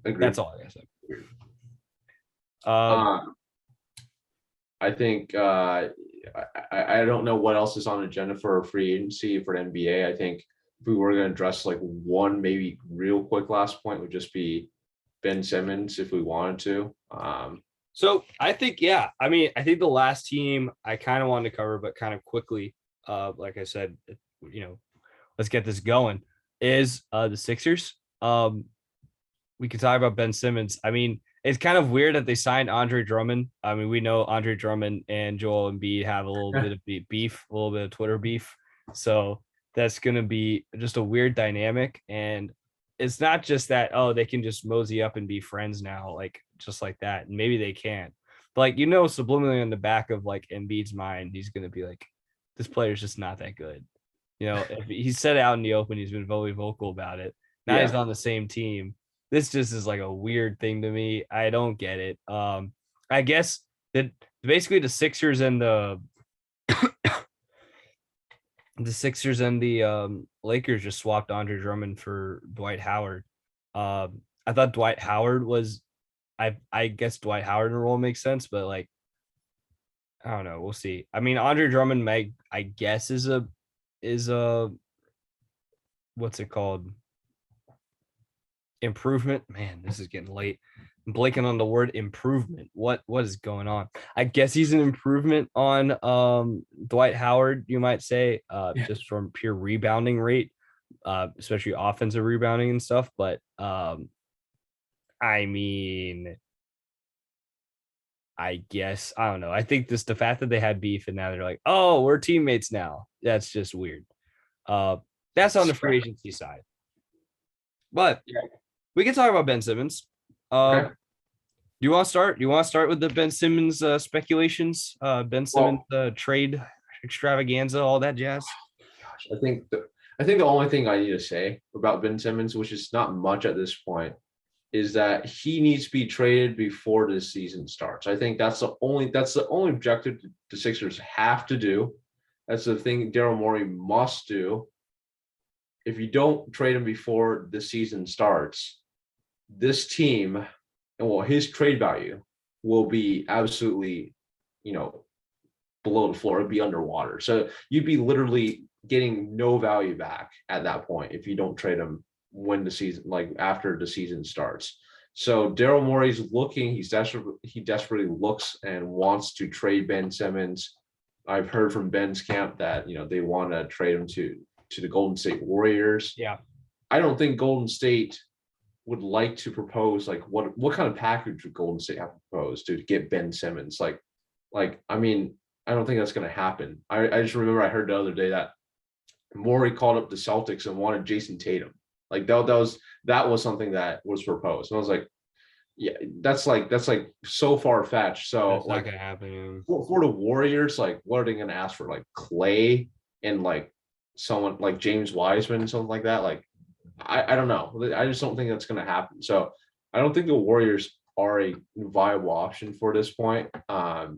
Agreed. That's all I gotta say. I think I don't know what else is on the agenda for free agency for the NBA. I think if we were going to address like one maybe real quick last point would just be Ben Simmons if we wanted to. So I think, yeah, I mean, I think the last team I kind of wanted to cover, but kind of quickly, like I said, let's get this going, is the Sixers. We could talk about Ben Simmons. I mean, it's kind of weird that they signed Andre Drummond. I mean, we know Andre Drummond and Joel Embiid have a little bit of beef, a little bit of Twitter beef. So that's going to be just a weird dynamic. And it's not just that, oh, they can just mosey up and be friends now, like just like that. And maybe they can. But like, subliminally in the back of like Embiid's mind, he's going to be like, this player's just not that good. If he said it out in the open, he's been very vocal about it. Now he's on the same team. This just is like a weird thing to me. I don't get it. I guess that basically the Sixers and the Lakers just swapped Andre Drummond for Dwight Howard. I thought Dwight Howard was, I guess Dwight Howard in the role makes sense, but like, I don't know. We'll see. I mean, Andre Drummond, I guess is a what's it called? Improvement. Man, this is getting late. I'm blanking on the word improvement. What is going on? I guess he's an improvement on Dwight Howard, you might say, just from pure rebounding rate, especially offensive rebounding and stuff. But I mean, I guess I don't know. I think the fact that they had beef and now they're like, oh, we're teammates now. That's just weird. That's on the free agency side. But we can talk about Ben Simmons. Okay. Do you want to start? Do you want to start with the Ben Simmons speculations? Ben Simmons trade extravaganza, all that jazz. Gosh, I think the only thing I need to say about Ben Simmons, which is not much at this point, is that he needs to be traded before the season starts. I think that's the only objective the Sixers have to do. That's the thing Daryl Morey must do. If you don't trade him before the season starts, this team and his trade value will be absolutely, below the floor. It'd be underwater. So you'd be literally getting no value back at that point if you don't trade him when the season, like after the season starts. So Daryl Morey's looking. He desperately looks and wants to trade Ben Simmons. I've heard from Ben's camp that they want to trade him to the Golden State Warriors. Yeah. I don't think Golden State would like to propose like what kind of package would Golden State have to propose to get Ben Simmons? I mean, I don't think that's going to happen. I just remember I heard the other day that Morey called up the Celtics and wanted Jason Tatum. Like that was something that was proposed. And I was like, yeah, that's like so far fetched. So that's not gonna happen. For the Warriors, like what are they going to ask for? Like Clay and like someone like James Wiseman and something like that. Like I don't know. I just don't think that's going to happen. So I don't think the Warriors are a viable option for this point. But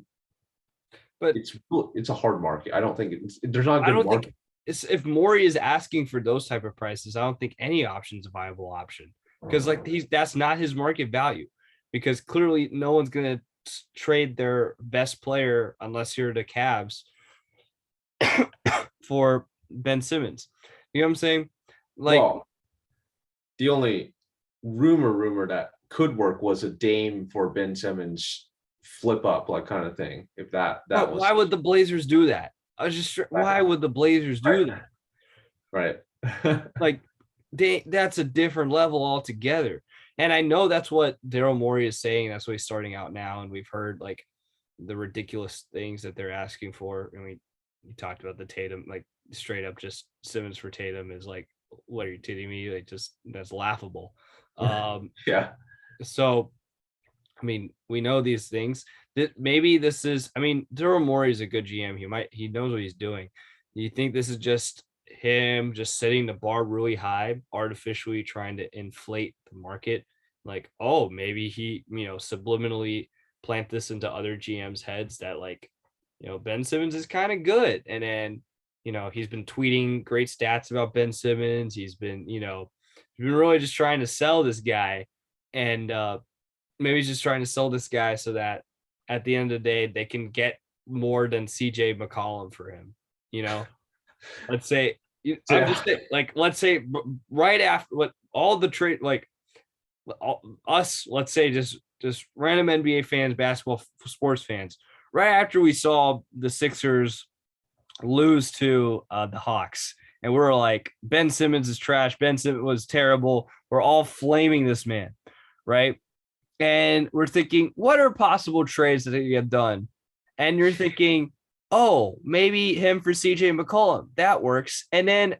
it's a hard market. I don't think there's not a good market. If Morey is asking for those type of prices, I don't think any option is a viable option because that's not his market value, because clearly no one's going to trade their best player unless you're the Cavs for Ben Simmons. You know what I'm saying? The only rumor that could work was a Dame for Ben Simmons flip up like kind of thing. If that was, why would the Blazers do that? Why would the Blazers do that? Right. Like that's a different level altogether. And I know that's what Daryl Morey is saying. That's what he's starting out now. And we've heard like the ridiculous things that they're asking for. And we talked about the Tatum, like straight up just Simmons for Tatum is like, what are you kidding me? Like just that's laughable. Yeah. So, I mean, we know these things. That maybe this is. I mean, Daryl Morey is a good GM. He knows what he's doing. You think this is just him just setting the bar really high, artificially trying to inflate the market? Like, oh, maybe he, subliminally plant this into other GMs' heads that like, Ben Simmons is kind of good, and then he's been tweeting great stats about Ben Simmons. He's been really just trying to sell this guy. and maybe he's just trying to sell this guy so that at the end of the day they can get more than CJ McCollum for him. You know, let's say I'm just saying, like, let's say right after what all the trade, like us, let's say just random NBA fans, basketball sports fans, right after we saw the Sixers lose to the Hawks, and we were like, Ben Simmons is trash. Ben Simmons was terrible. We're all flaming this man, right? And we're thinking, what are possible trades that they get done? And you're thinking, oh, maybe him for CJ McCollum. That works. And then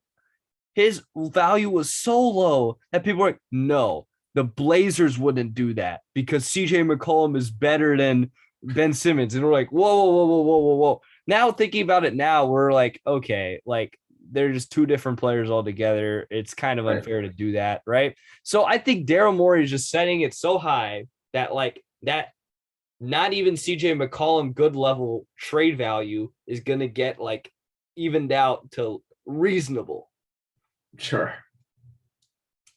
his value was so low that people were like, no, the Blazers wouldn't do that because CJ McCollum is better than Ben Simmons. And we're like, whoa, whoa, whoa, whoa, whoa, whoa, whoa. Now thinking about it now, we're like, okay, like they're just two different players altogether. It's kind of unfair to do that, right? So I think Daryl Morey is just setting it so high that like that not even CJ McCollum good level trade value is going to get like evened out to reasonable. Sure.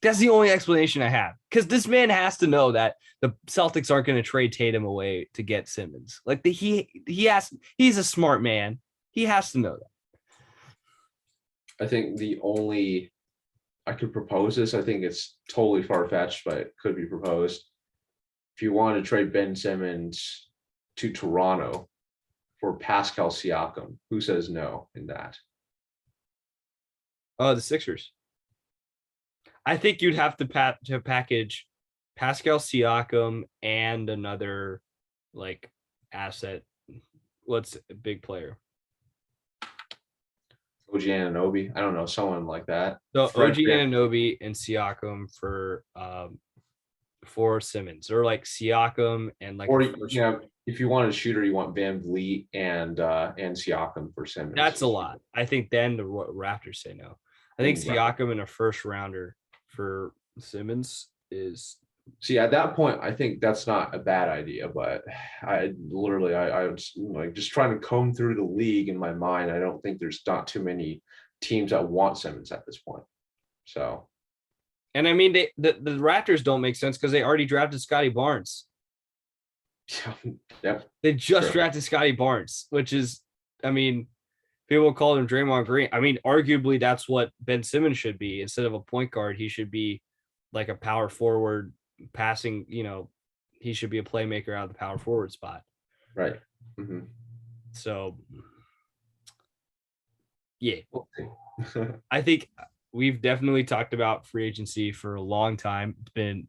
That's the only explanation I have, because this man has to know that the Celtics aren't going to trade Tatum away to get Simmons. Like he's a smart man. He has to know that. I think I could propose this. I think it's totally far-fetched, but it could be proposed. If you want to trade Ben Simmons to Toronto for Pascal Siakam, who says no in that? Oh, the Sixers. I think you'd have to package Pascal Siakam and another like asset. What's a big player? OG Anunoby. I don't know, someone like that. So OG Anunoby and Siakam for Simmons, or like Siakam and like, or if you want a shooter, you want Van Vliet and Siakam for Simmons. That's a lot. I think then the Raptors say no. I think Siakam in a first rounder for Simmons is. See, at that point, I think that's not a bad idea, but I was like just trying to comb through the league in my mind. I don't think there's not too many teams that want Simmons at this point. So, and I mean, the Raptors don't make sense because they already drafted Scotty Barnes. Yep. They just drafted Scotty Barnes, which is, I mean, people call him Draymond Green. I mean, arguably that's what Ben Simmons should be. Instead of a point guard, he should be like a power forward passing, he should be a playmaker out of the power forward spot. Right. Mm-hmm. So, yeah. I think we've definitely talked about free agency for a long time. It's been